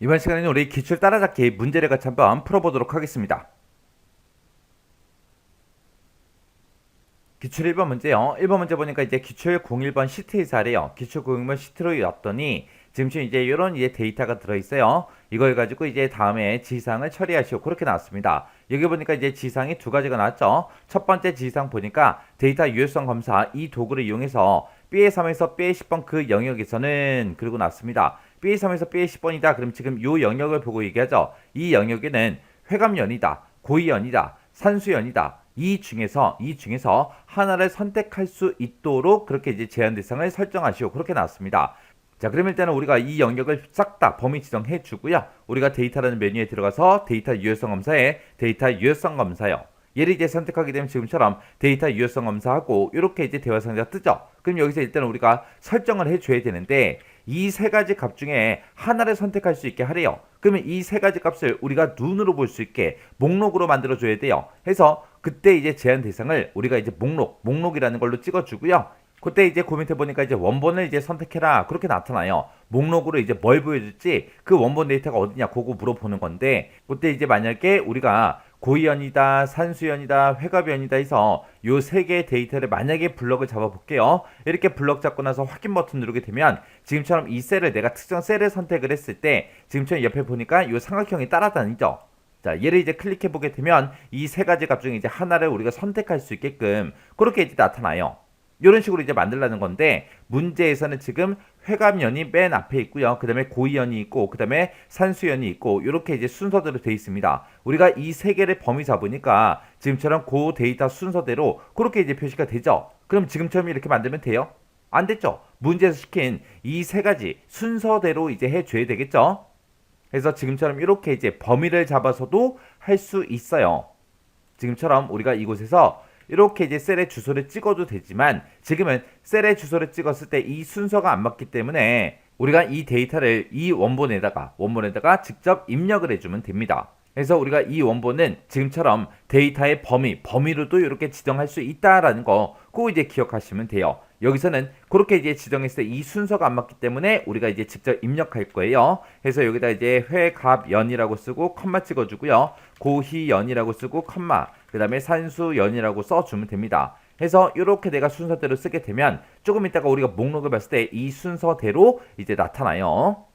이번 시간에는 우리 기출 따라잡기 문제를 같이 한번 풀어보도록 하겠습니다. 기출 1번 문제요. 1번 문제 보니까 이제 기출 01번 시트에서 하래요. 기출 01번 시트로 였더니 지금 이제 이런 이제 데이터가 들어있어요. 이걸 가지고 이제 다음에 지상을 처리하시오. 그렇게 나왔습니다. 여기 보니까 이제 지상이 두 가지가 나왔죠. 첫 번째 지상 보니까 데이터 유효성 검사 이 도구를 이용해서 B의3에서 B의 10번 그 영역에서는 그리고 나왔습니다. B의 3에서 B의 10번이다. 그럼 지금 이 영역을 보고 얘기하죠. 이 영역에는 회감연이다, 고이연이다, 산수연이다. 이 중에서 하나를 선택할 수 있도록 그렇게 이제 제한 대상을 설정하시오. 그렇게 나왔습니다. 자, 그러면 일단은 우리가 이 영역을 싹 다 범위 지정해 주고요. 우리가 데이터라는 메뉴에 들어가서 데이터 유효성 검사에 데이터 유효성 검사요. 얘를 이제 선택하게 되면 지금처럼 데이터 유효성 검사하고 이렇게 이제 대화 상자가 뜨죠. 그럼 여기서 일단 우리가 설정을 해줘야 되는데 이 세 가지 값 중에 하나를 선택할 수 있게 하래요. 그러면 이 세 가지 값을 우리가 눈으로 볼 수 있게 목록으로 만들어 줘야 돼요. 해서 그때 이제 제한 대상을 우리가 이제 목록이라는 걸로 찍어주고요. 그때 이제 고민해 보니까 이제 원본을 이제 선택해라 그렇게 나타나요. 목록으로 이제 뭘 보여줄지 그 원본 데이터가 어디냐 그거 물어보는 건데 그때 이제 만약에 우리가 고이연이다, 산수연이다, 회갑연이다 해서 요 세 개의 데이터를 만약에 블럭을 잡아볼게요. 이렇게 블럭 잡고 나서 확인 버튼 누르게 되면 지금처럼 이 셀을 내가 특정 셀을 선택을 했을 때 지금처럼 옆에 보니까 요 삼각형이 따라다니죠. 자, 얘를 이제 클릭해 보게 되면 이 세 가지 값 중에 이제 하나를 우리가 선택할 수 있게끔 그렇게 이제 나타나요. 이런 식으로 이제 만들라는 건데 문제에서는 지금 회감연이 맨 앞에 있고요. 그 다음에 고이연이 있고 그 다음에 산수연이 있고 이렇게 이제 순서대로 되어 있습니다. 우리가 이 세 개를 범위 잡으니까 지금처럼 그 데이터 순서대로 그렇게 이제 표시가 되죠. 그럼 지금처럼 이렇게 만들면 돼요? 안 됐죠. 문제에서 시킨 이 세 가지 순서대로 이제 해줘야 되겠죠. 그래서 지금처럼 이렇게 이제 범위를 잡아서도 할 수 있어요. 지금처럼 우리가 이곳에서 이렇게 이제 셀의 주소를 찍어도 되지만 지금은 셀의 주소를 찍었을 때 이 순서가 안 맞기 때문에 우리가 이 데이터를 이 원본에다가 직접 입력을 해주면 됩니다. 그래서 우리가 이 원본은 지금처럼 데이터의 범위로도 이렇게 지정할 수 있다라는 거 그거 이제 기억하시면 돼요. 여기서는 그렇게 이제 지정했을 때 이 순서가 안 맞기 때문에 우리가 이제 직접 입력할 거예요. 그래서 여기다 이제 회갑연이라고 쓰고 컴마 찍어주고요. 고희연이라고 쓰고 컴마 그 다음에 산수연이라고 써주면 됩니다. 해서 이렇게 내가 순서대로 쓰게 되면 조금 있다가 우리가 목록을 봤을 때 이 순서대로 이제 나타나요.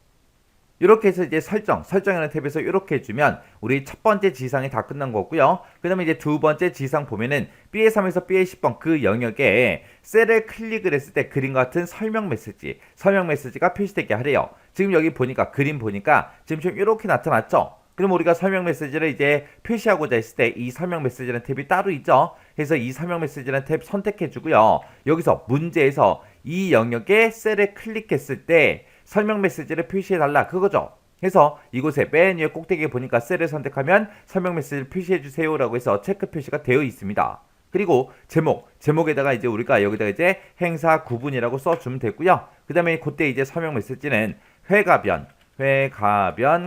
이렇게 해서 이제 설정이라는 탭에서 이렇게 해주면 우리 첫 번째 지상이 다 끝난 거고요. 그 다음에 이제 두 번째 지상 보면은 B의 3에서 B의 10번 그 영역에 셀을 클릭을 했을 때 그림과 같은 설명 메시지가 표시되게 하래요. 지금 여기 보니까 그림 보니까 지금 이렇게 나타났죠. 그럼 우리가 설명 메시지를 이제 표시하고자 했을 때 이 설명 메시지라는 탭이 따로 있죠. 그래서 이 설명 메시지라는 탭 선택해 주고요. 여기서 문제에서 이 영역에 셀을 클릭했을 때 설명 메시지를 표시해달라 그거죠. 그래서 이곳에 맨 위에 꼭대기에 보니까 셀을 선택하면 설명 메시지를 표시해주세요 라고 해서 체크 표시가 되어 있습니다. 그리고 제목에다가 이제 우리가 여기다가 이제 행사 구분이라고 써주면 되고요. 그 다음에 그때 이제 설명 메시지는 회가변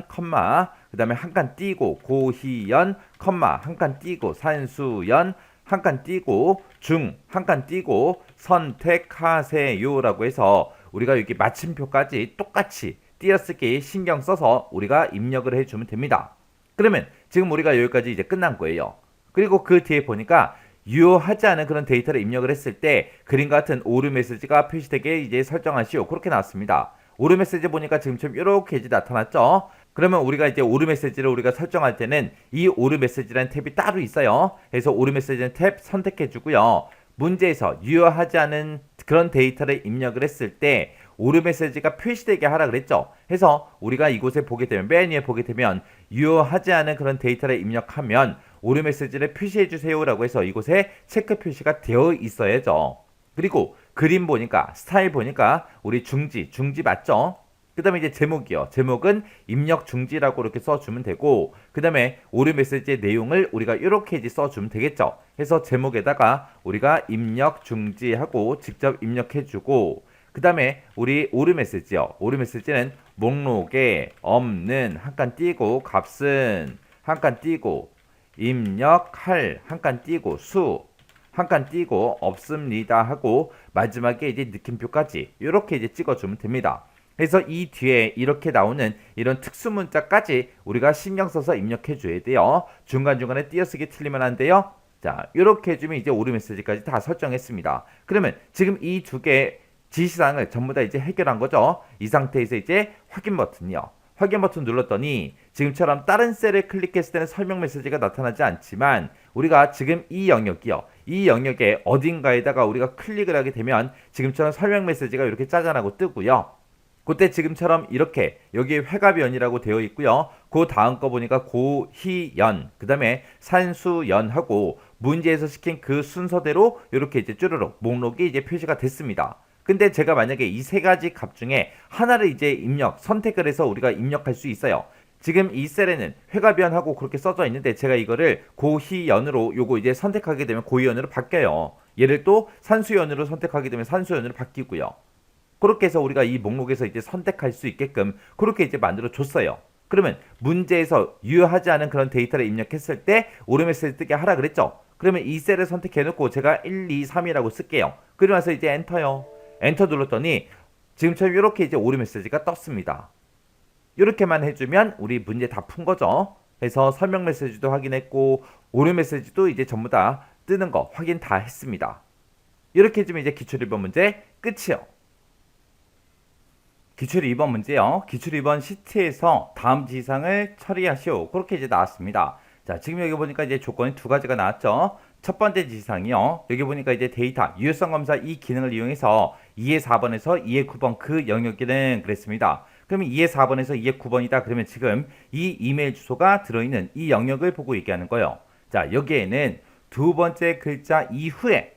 컴마 그 다음에 한 칸 띄고 고희연 컴마 한 칸 띄고 산수연 한 칸 띄고 중 한 칸 띄고 선택하세요 라고 해서 우리가 여기 마침표까지 똑같이 띄어쓰기 신경 써서 우리가 입력을 해주면 됩니다. 그러면 지금 우리가 여기까지 이제 끝난 거예요. 그리고 그 뒤에 보니까 유효하지 않은 그런 데이터를 입력을 했을 때 그림과 같은 오류 메시지가 표시되게 이제 설정하시오. 그렇게 나왔습니다. 오류 메시지 보니까 지금처럼 이렇게 이제 나타났죠. 그러면 우리가 이제 오류 메시지를 우리가 설정할 때는 이 오류 메시지라는 탭이 따로 있어요. 그래서 오류 메시지는 탭 선택해 주고요. 문제에서 유효하지 않은 그런 데이터를 입력을 했을 때 오류 메시지가 표시되게 하라 그랬죠. 해서 우리가 이곳에 보게 되면 맨 위에 보게 되면 유효하지 않은 그런 데이터를 입력하면 오류 메시지를 표시해 주세요 라고 해서 이곳에 체크 표시가 되어 있어야죠. 그리고 그림 보니까 스타일 보니까 우리 중지 맞죠? 그 다음에 이제 제목이요. 제목은 입력 중지라고 이렇게 써주면 되고 그 다음에 오류 메시지의 내용을 우리가 이렇게 이제 써주면 되겠죠. 해서 제목에다가 우리가 입력 중지하고 직접 입력해주고 그 다음에 우리 오류 메시지요. 오류 메시지는 목록에 없는 한 칸 띄고 값은 한 칸 띄고 입력할 한 칸 띄고 수 한 칸 띄고 없습니다 하고 마지막에 이제 느낌표까지 이렇게 이제 찍어주면 됩니다. 그래서 이 뒤에 이렇게 나오는 이런 특수 문자까지 우리가 신경 써서 입력해 줘야 돼요. 중간중간에 띄어쓰기 틀리면 안 돼요. 자, 이렇게 해주면 이제 오류 메시지까지 다 설정했습니다. 그러면 지금 이 두 개의 지시사항을 전부 다 이제 해결한 거죠. 이 상태에서 이제 확인 버튼이요. 확인 버튼 눌렀더니 지금처럼 다른 셀을 클릭했을 때는 설명 메시지가 나타나지 않지만 우리가 지금 이 영역이요. 이 영역에 어딘가에다가 우리가 클릭을 하게 되면 지금처럼 설명 메시지가 이렇게 짜잔하고 뜨고요. 그때 지금처럼 이렇게 여기에 회가변이라고 되어 있고요. 그 다음 거 보니까 고희연, 그 다음에 산수연하고 문제에서 시킨 그 순서대로 이렇게 이제 쭈르륵 목록이 이제 표시가 됐습니다. 근데 제가 만약에 이 세 가지 값 중에 하나를 이제 선택을 해서 우리가 입력할 수 있어요. 지금 이 셀에는 회가변하고 그렇게 써져 있는데 제가 이거를 고희연으로 요거 이제 선택하게 되면 고희연으로 바뀌어요. 얘를 또 산수연으로 선택하게 되면 산수연으로 바뀌고요. 그렇게 해서 우리가 이 목록에서 이제 선택할 수 있게끔 그렇게 이제 만들어 줬어요. 그러면 문제에서 유효하지 않은 그런 데이터를 입력했을 때 오류 메시지 뜨게 하라 그랬죠. 그러면 이 셀을 선택해 놓고 제가 1, 2, 3이라고 쓸게요. 그러면서 이제 엔터요. 엔터 눌렀더니 지금처럼 이렇게 이제 오류 메시지가 떴습니다. 이렇게만 해주면 우리 문제 다 푼 거죠. 그래서 설명 메시지도 확인했고 오류 메시지도 이제 전부 다 뜨는 거 확인 다 했습니다. 이렇게 해주면 이제 기출 1번 문제 끝이요. 기출 2번 문제요. 기출 2번 시트에서 다음 지시사항을 처리하시오. 그렇게 이제 나왔습니다. 자, 지금 여기 보니까 이제 조건이 두 가지가 나왔죠. 첫 번째 지시사항이요. 여기 보니까 이제 데이터 유효성 검사 이 기능을 이용해서 2의 4번에서 2의 9번 그 영역에는 그랬습니다. 그러면 2의 4번에서 2의 9번이다. 그러면 지금 이 이메일 주소가 들어있는 이 영역을 보고 얘기하는 거예요. 자, 여기에는 두 번째 글자 이후에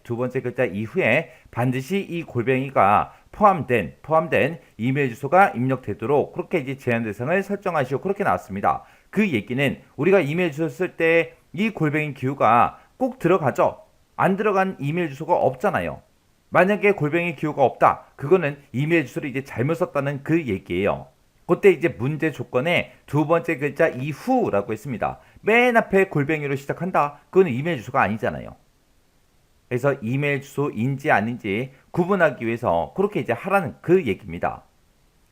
반드시 이 골뱅이가 포함된 이메일 주소가 입력되도록 그렇게 이제 제한 대상을 설정하시오. 그렇게 나왔습니다. 그 얘기는 우리가 이메일 주소 쓸 때 이 골뱅이 기호가 꼭 들어가죠. 안 들어간 이메일 주소가 없잖아요. 만약에 골뱅이 기호가 없다. 그거는 이메일 주소를 이제 잘못 썼다는 그 얘기예요. 그때 이제 문제 조건에 두 번째 글자 이후라고 했습니다. 맨 앞에 골뱅이로 시작한다. 그거는 이메일 주소가 아니잖아요. 그래서 이메일 주소인지 아닌지 구분하기 위해서 그렇게 이제 하라는 그 얘기입니다.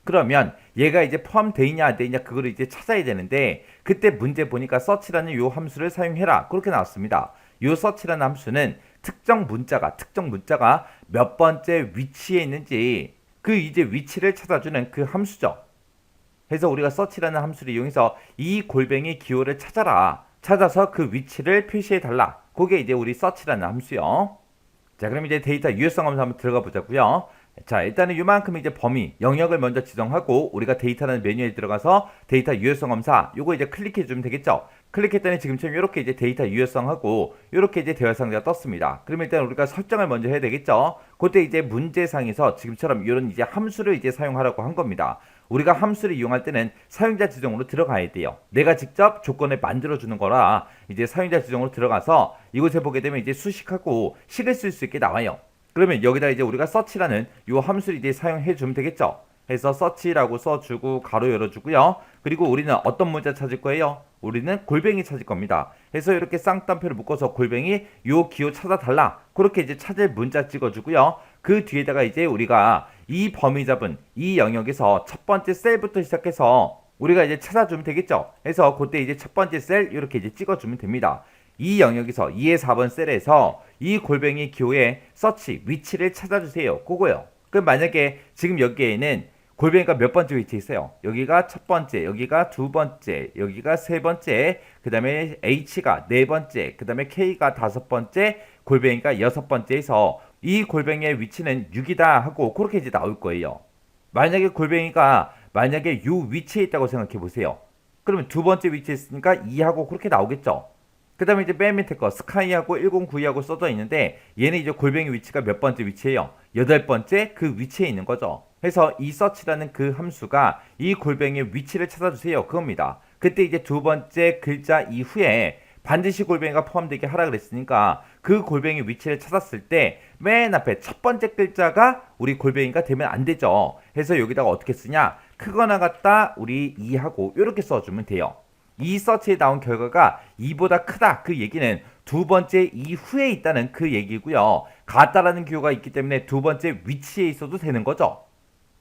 그러면 얘가 이제 포함되어 있냐 안 되어 있냐 그거를 이제 찾아야 되는데 그때 문제 보니까 search라는 요 함수를 사용해라. 그렇게 나왔습니다. 요 search라는 함수는 특정 문자가 몇 번째 위치에 있는지 그 이제 위치를 찾아주는 그 함수죠. 그래서 우리가 search라는 함수를 이용해서 이 골뱅이 기호를 찾아서 그 위치를 표시해 달라. 그게 이제 우리 search라는 함수요. 자, 그럼 이제 데이터 유효성 검사 한번 들어가 보자고요. 자, 일단은 이만큼 이제 범위, 영역을 먼저 지정하고 우리가 데이터라는 메뉴에 들어가서 데이터 유효성 검사 요거 이제 클릭해 주면 되겠죠. 클릭했더니 지금처럼 이렇게 이제 데이터 유효성하고 이렇게 이제 대화 상자가 떴습니다. 그러면 일단 우리가 설정을 먼저 해야 되겠죠. 그때 이제 문제상에서 지금처럼 이런 이제 함수를 이제 사용하라고 한 겁니다. 우리가 함수를 이용할 때는 사용자 지정으로 들어가야 돼요. 내가 직접 조건을 만들어 주는 거라 이제 사용자 지정으로 들어가서 이곳에 보게 되면 이제 수식하고 식을 쓸 수 있게 나와요. 그러면 여기다 이제 우리가 search라는 이 함수를 이제 사용해 주면 되겠죠. 해서 search라고 써주고 가로 열어주고요. 그리고 우리는 어떤 문자 찾을 거예요? 우리는 골뱅이 찾을 겁니다. 그래서 이렇게 쌍따옴표를 묶어서 골뱅이 요 기호 찾아달라. 그렇게 이제 찾을 문자 찍어주고요. 그 뒤에다가 이제 우리가 이 범위 잡은 이 영역에서 첫 번째 셀부터 시작해서 우리가 이제 찾아주면 되겠죠. 그래서 그때 이제 첫 번째 셀 이렇게 이제 찍어주면 됩니다. 이 영역에서 2의 4번 셀에서 이 골뱅이 기호의 서치 위치를 찾아주세요. 그거요. 그럼 만약에 지금 여기에는 골뱅이가 몇 번째 위치에 있어요? 여기가 첫 번째, 여기가 두 번째, 여기가 세 번째, 그 다음에 H가 네 번째, 그 다음에 K가 다섯 번째, 골뱅이가 여섯 번째에서 이 골뱅이의 위치는 6이다 하고 그렇게 이제 나올 거예요. 만약에 골뱅이가 만약에 요 위치에 있다고 생각해 보세요. 그러면 두 번째 위치에 있으니까 2하고 그렇게 나오겠죠. 그 다음에 이제 맨 밑에 거 스카이하고 109하고 써져 있는데 얘는 이제 골뱅이 위치가 몇 번째 위치예요? 여덟 번째 그 위치에 있는 거죠. 그래서 이 search라는 그 함수가 이 골뱅이의 위치를 찾아주세요. 그겁니다. 그때 이제 두 번째 글자 이후에 반드시 골뱅이가 포함되게 하라 그랬으니까 그 골뱅이 위치를 찾았을 때 맨 앞에 첫 번째 글자가 우리 골뱅이가 되면 안 되죠. 그래서 여기다가 어떻게 쓰냐? 크거나 같다 우리 2하고 이렇게 써주면 돼요. 이 서치에 나온 결과가 2보다 크다 그 얘기는 두 번째 이후에 있다는 그 얘기고요. 같다라는 기호가 있기 때문에 두 번째 위치에 있어도 되는 거죠.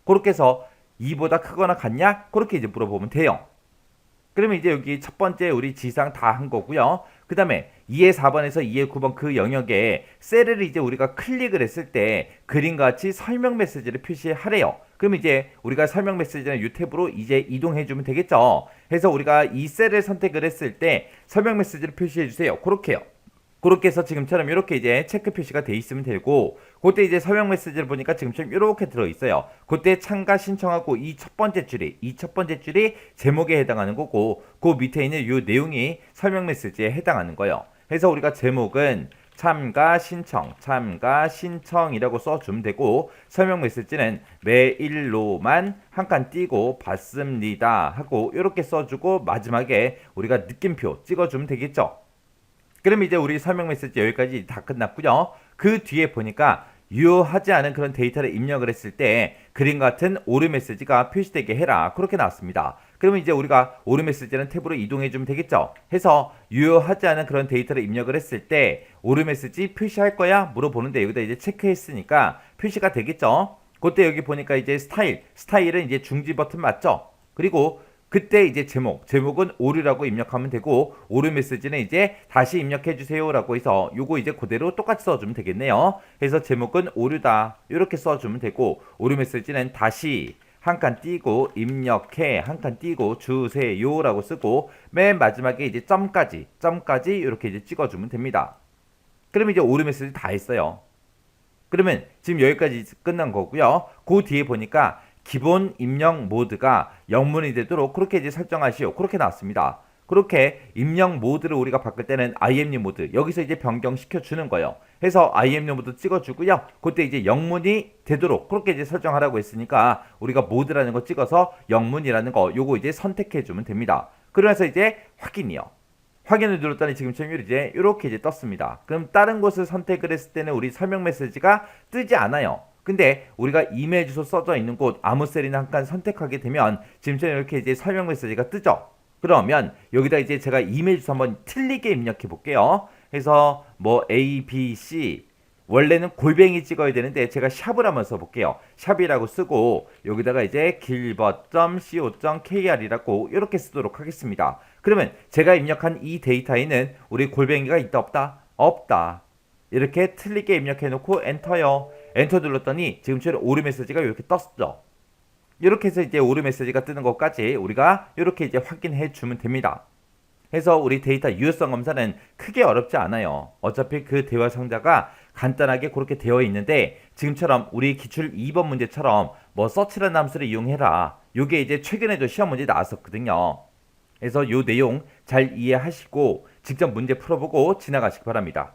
그렇게 해서 2보다 크거나 같냐? 그렇게 이제 물어보면 돼요. 그러면 이제 여기 첫 번째 우리 지상 다 한 거고요. 그 다음에 2의 4번에서 2의 9번 그 영역에 셀을 이제 우리가 클릭을 했을 때 그림과 같이 설명 메시지를 표시하래요. 그럼 이제 우리가 설명 메시지는 이 탭으로 이제 이동해 주면 되겠죠. 해서 우리가 이 셀을 선택을 했을 때 설명 메시지를 표시해 주세요. 그렇게요. 그렇게 해서 지금처럼 이렇게 이제 체크 표시가 돼 있으면 되고, 그때 이제 설명 메시지를 보니까 지금처럼 이렇게 들어 있어요. 그때 참가 신청하고 이 첫 번째 줄이 제목에 해당하는 거고, 그 밑에 있는 이 내용이 설명 메시지에 해당하는 거예요. 그래서 우리가 제목은 참가 신청이라고 써주면 되고, 설명 메시지는 메일로만 한 칸 띄고 받습니다 하고 이렇게 써주고, 마지막에 우리가 느낌표 찍어주면 되겠죠. 그럼 이제 우리 설명 메시지 여기까지 다 끝났고요. 그 뒤에 보니까 유효하지 않은 그런 데이터를 입력을 했을 때 그림 같은 오류 메시지가 표시되게 해라. 그렇게 나왔습니다. 그러면 이제 우리가 오류 메시지는 탭으로 이동해 주면 되겠죠. 해서 유효하지 않은 그런 데이터를 입력을 했을 때 오류 메시지 표시할 거야? 물어보는데 여기다 이제 체크했으니까 표시가 되겠죠. 그때 여기 보니까 이제 스타일은 이제 중지 버튼 맞죠? 그리고 그때 이제 제목은 오류라고 입력하면 되고, 오류 메시지는 이제 다시 입력해 주세요라고 해서 요거 이제 그대로 똑같이 써주면 되겠네요. 그래서 제목은 오류다 이렇게 써주면 되고, 오류 메시지는 다시 한 칸 띄고 입력해 한 칸 띄고 주세요라고 쓰고, 맨 마지막에 이제 점까지 이렇게 이제 찍어주면 됩니다. 그러면 이제 오류 메시지 다 했어요. 그러면 지금 여기까지 끝난 거고요. 그 뒤에 보니까 기본 입력 모드가 영문이 되도록 그렇게 이제 설정하시오. 그렇게 나왔습니다. 그렇게 입력 모드를 우리가 바꿀 때는 IMU 모드 여기서 이제 변경시켜 주는 거예요. 해서 IMU 모드 찍어주고요. 그때 이제 영문이 되도록 그렇게 이제 설정하라고 했으니까 우리가 모드라는 거 찍어서 영문이라는 거 요거 이제 선택해 주면 됩니다. 그러면서 이제 확인이요. 확인을 눌렀더니 지금처럼 이제 이렇게 이제 떴습니다. 그럼 다른 곳을 선택을 했을 때는 우리 설명 메시지가 뜨지 않아요. 근데 우리가 이메일 주소 써져 있는 곳 아무 셀이나 한 칸 선택하게 되면 지금처럼 이렇게 이제 설명 메시지가 뜨죠. 그러면 여기다 이제 제가 이메일 주소 한번 틀리게 입력해 볼게요. 그래서 뭐 ABC 원래는 골뱅이 찍어야 되는데 제가 샵을 한번 써볼게요. 샵이라고 쓰고 여기다가 이제 gilbert.co.kr이라고 이렇게 쓰도록 하겠습니다. 그러면 제가 입력한 이 데이터에는 우리 골뱅이가 있다 없다? 없다. 이렇게 틀리게 입력해 놓고 엔터요. 엔터 눌렀더니 지금처럼 오류 메시지가 이렇게 떴죠. 이렇게 해서 이제 오류 메시지가 뜨는 것까지 우리가 이렇게 이제 확인해 주면 됩니다. 해서 우리 데이터 유효성 검사는 크게 어렵지 않아요. 어차피 그 대화 상자가 간단하게 그렇게 되어 있는데 지금처럼 우리 기출 2번 문제처럼 뭐 서치라는 함수를 이용해라. 요게 이제 최근에도 시험 문제 나왔었거든요. 그래서 요 내용 잘 이해하시고 직접 문제 풀어보고 지나가시기 바랍니다.